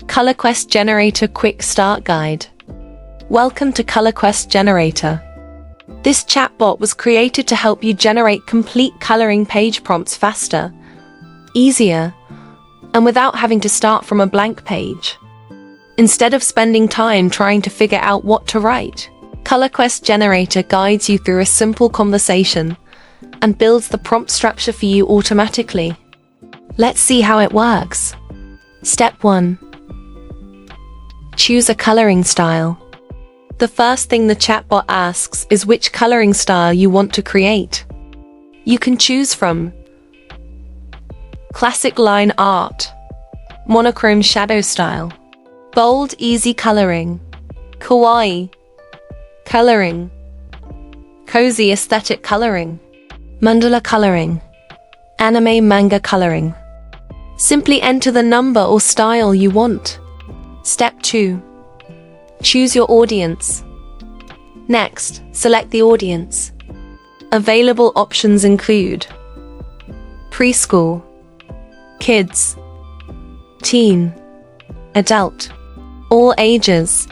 ColorQuest Generator Quick Start Guide. Welcome to ColorQuest Generator. This chatbot was created to help you generate complete coloring page prompts faster, easier, and without having to start from a blank page. Instead of spending time trying to figure out what to write, ColorQuest Generator guides you through a simple conversation and builds the prompt structure for you automatically. Let's see how it works. Step 1. Choose a coloring style. The first thing the chatbot asks is which coloring style you want to create. You can choose from classic line art, monochrome shadow style, bold easy coloring, kawaii coloring, cozy aesthetic coloring, mandala coloring, anime manga coloring. Simply enter the number or style you want. Step 2. Choose your audience. Next, select the audience. Available options include preschool, kids, teen, adult, all ages.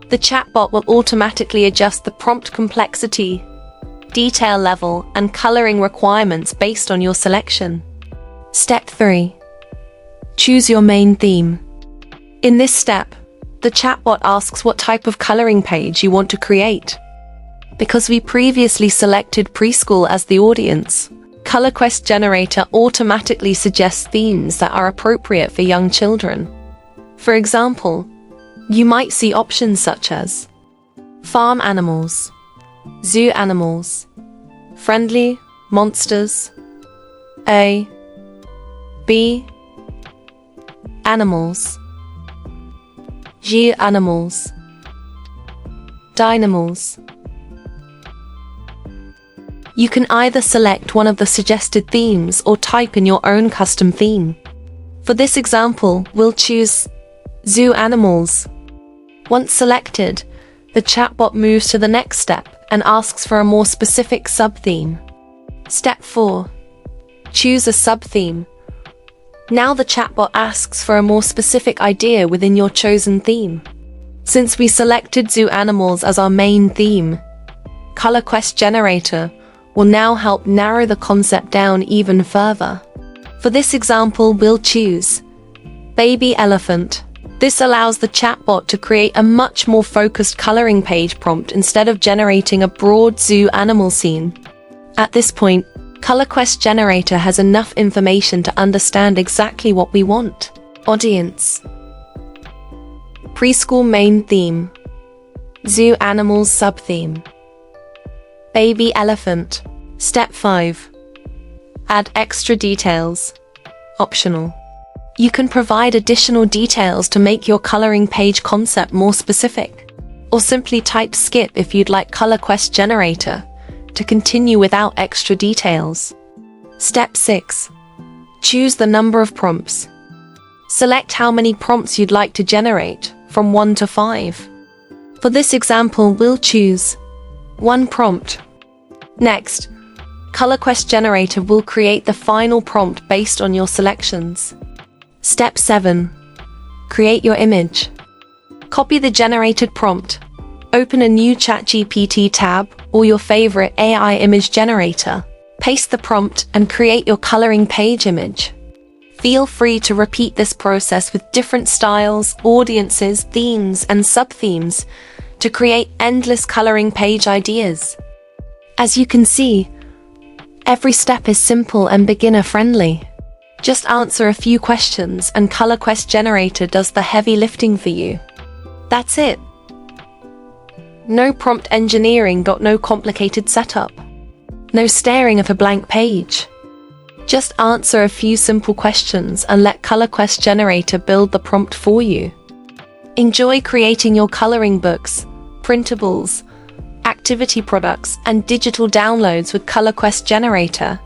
The chatbot will automatically adjust the prompt complexity, detail level, and coloring requirements based on your selection. Step 3. Choose your main theme. In this step, the chatbot asks what type of coloring page you want to create. Because we previously selected preschool as the audience, ColorQuest Generator automatically suggests themes that are appropriate for young children. For example, you might see options such as farm animals, zoo animals, friendly monsters, A, B, animals, G animals, dynamos. You can either select one of the suggested themes or type in your own custom theme. For this example, we'll choose zoo animals. Once selected, the chatbot moves to the next step and asks for a more specific sub-theme. Step 4. Choose a sub-theme. Now the chatbot asks for a more specific idea within your chosen theme. Since we selected zoo animals as our main theme, ColorQuest Generator will now help narrow the concept down even further. For this example, we'll choose baby elephant. This allows the chatbot to create a much more focused coloring page prompt instead of generating a broad zoo animal scene. At this point, ColorQuest Generator has enough information to understand exactly what we want. Audience, preschool main theme, zoo animals sub-theme, baby elephant. Step 5. Add extra details. Optional. You can provide additional details to make your coloring page concept more specific, or simply type skip if you'd like ColorQuest Generator to continue without extra details. Step 6. Choose the number of prompts. Select how many prompts you'd like to generate, from 1 to 5. For this example, we'll choose 1 prompt. Next, ColorQuest Generator will create the final prompt based on your selections. Step 7. Create your image. Copy the generated prompt. Open a new ChatGPT tab or your favorite AI image generator. Paste the prompt and create your coloring page image. Feel free to repeat this process with different styles, audiences, themes, and sub-themes to create endless coloring page ideas. As you can see, every step is simple and beginner-friendly. Just answer a few questions and ColorQuest Generator does the heavy lifting for you. That's it. No prompt engineering, no complicated setup. No staring at a blank page. Just answer a few simple questions and let ColorQuest Generator build the prompt for you. Enjoy creating your coloring books, printables, activity products, and digital downloads with ColorQuest Generator.